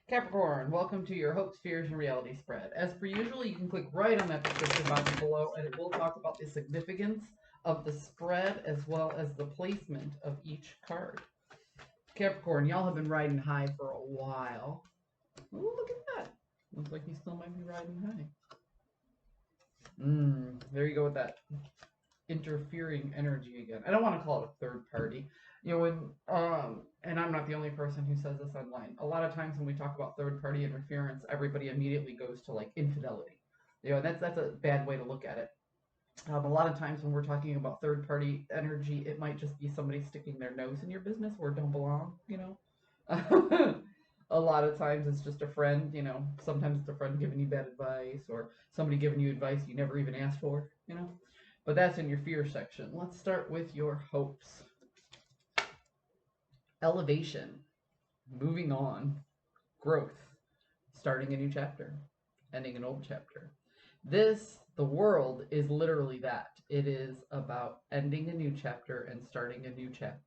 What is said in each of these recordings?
Capricorn, welcome to your hopes, fears, and reality spread. As per usual, you can click right on that description box below, and it will talk about the significance of the spread as well as the placement of each card. Capricorn, y'all have been riding high for a while. Ooh, look at that. Looks like you still might be riding high. There you go with that interfering energy again. I don't want to call it a third party. You know, and I'm not the only person who says this online. A lot of times when we talk about third party interference, everybody immediately goes to like infidelity. You know, that's a bad way to look at it. A lot of times when we're talking about third party energy, it might just be somebody sticking their nose in your business where it don't belong, you know. A lot of times it's just a friend, you know. Sometimes it's a friend giving you bad advice or somebody giving you advice you never even asked for, you know. But that's in your fear section. Let's start with your hopes. Elevation, moving on, growth, starting a new chapter, ending an old chapter. The world is literally that. It is about ending a new chapter and starting a new chapter.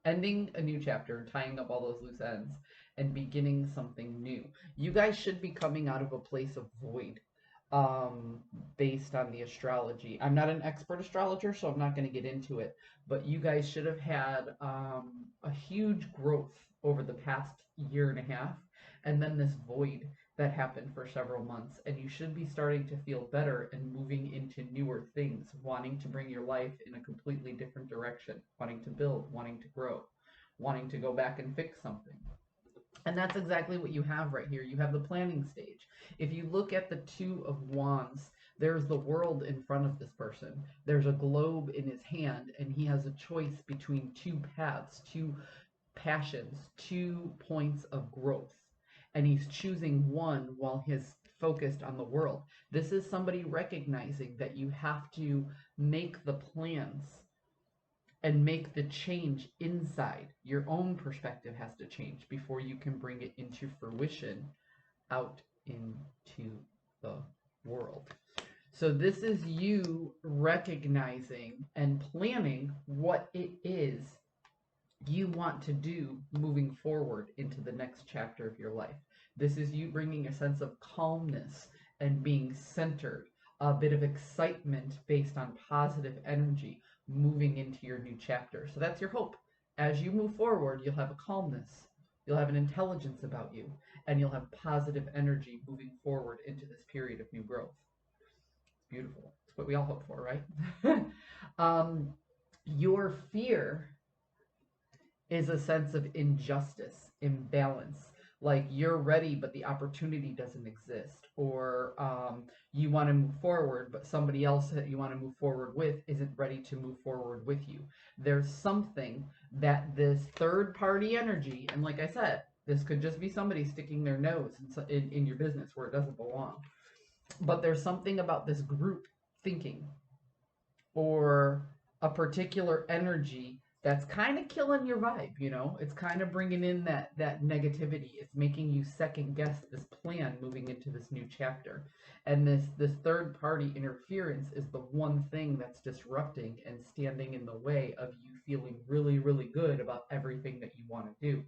Ending a new chapter, tying up all those loose ends, and beginning something new. You guys should be coming out of a place of void. Based on the astrology. I'm not an expert astrologer, so I'm not going to get into it, but you guys should have had a huge growth over the past year and a half, and then this void that happened for several months, and you should be starting to feel better and moving into newer things, wanting to bring your life in a completely different direction, wanting to build, wanting to grow, wanting to go back and fix something. And that's exactly what you have right here. You have the planning stage. If you look at the Two of Wands, there's the world in front of this person. There's a globe in his hand, and he has a choice between two paths, two passions, 2 points of growth. And he's choosing one while he's focused on the world. This is somebody recognizing that you have to make the plans and make the change inside. Your own perspective has to change before you can bring it into fruition out into the world. So this is you recognizing and planning what it is you want to do moving forward into the next chapter of your life. This is you bringing a sense of calmness and being centered, a bit of excitement based on positive energy, moving into your new chapter. So that's your hope. As you move forward, you'll have a calmness, you'll have an intelligence about you, and you'll have positive energy moving forward into this period of new growth. It's beautiful. It's what we all hope for, right? Your fear is a sense of injustice, imbalance. Like you're ready, but the opportunity doesn't exist. Or you want to move forward, but somebody else that you want to move forward with isn't ready to move forward with you. There's something that this third party energy, and like I said, this could just be somebody sticking their nose in your business where it doesn't belong. But there's something about this group thinking or a particular energy that's kind of killing your vibe, you know? It's kind of bringing in that negativity. It's making you second guess this plan moving into this new chapter. And this third party interference is the one thing that's disrupting and standing in the way of you feeling really, really good about everything that you want to do.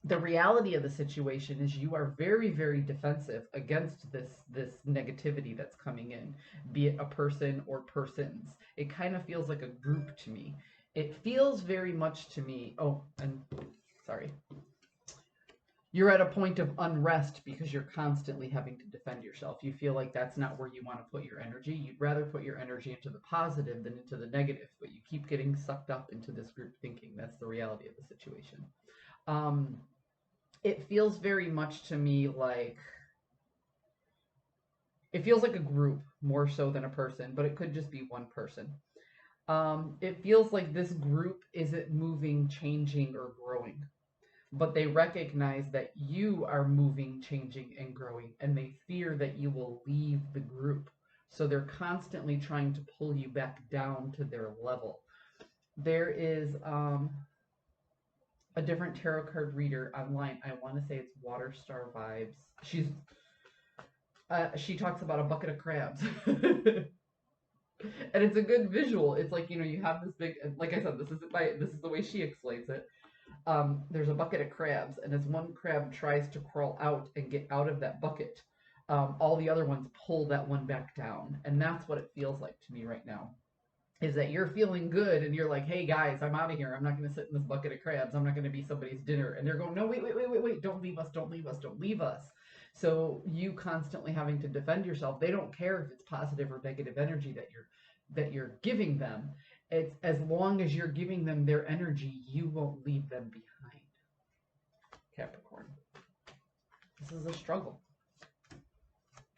The reality of the situation is you are very, very defensive against this negativity that's coming in, be it a person or persons. It kind of feels like a group to me. It feels very much to me, oh, and sorry, you're at a point of unrest because you're constantly having to defend yourself. You feel like that's not where you want to put your energy. You'd rather put your energy into the positive than into the negative, but you keep getting sucked up into this group thinking. That's the reality of the situation. It feels very much to me like, it feels like a group more so than a person, but it could just be one person. It feels like this group isn't moving, changing, or growing, but they recognize that you are moving, changing, and growing, and they fear that you will leave the group. So they're constantly trying to pull you back down to their level. There is a different tarot card reader online. I want to say it's Water Star Vibes. She talks about a bucket of crabs. And it's a good visual. It's like, you know, you have this big, like I said, this is the way she explains it. there's a bucket of crabs, and as one crab tries to crawl out and get out of that bucket, all the other ones pull that one back down. And that's what it feels like to me right now. Is that you're feeling good and you're like, hey guys, I'm out of here. I'm not going to sit in this bucket of crabs. I'm not going to be somebody's dinner. And they're going, no, wait. Don't leave us. Don't leave us. Don't leave us. So you constantly having to defend yourself. They don't care if it's positive or negative energy that you're giving them. It's as long as you're giving them their energy, you won't leave them behind. Capricorn. This is a struggle.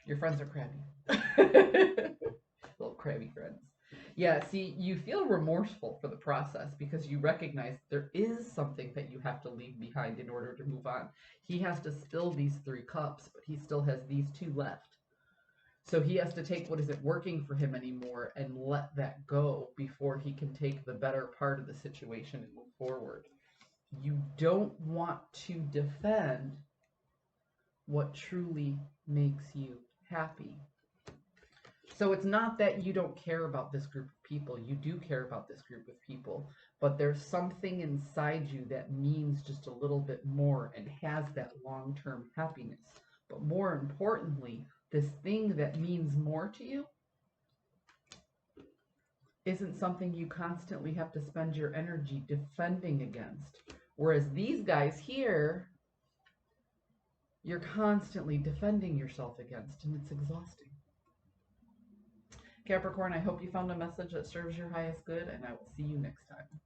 Your friends are crabby. Little crabby friends. Yeah, see, you feel remorseful for the process because you recognize there is something that you have to leave behind in order to move on. He has to spill these 3 cups, but he still has these 2 left. So he has to take what isn't working for him anymore and let that go before he can take the better part of the situation and move forward. You don't want to defend what truly makes you happy. So it's not that you don't care about this group of people. You do care about this group of people, but there's something inside you that means just a little bit more and has that long-term happiness. But more importantly, this thing that means more to you isn't something you constantly have to spend your energy defending against. Whereas these guys here, you're constantly defending yourself against, and it's exhausting. Capricorn, I hope you found a message that serves your highest good, and I will see you next time.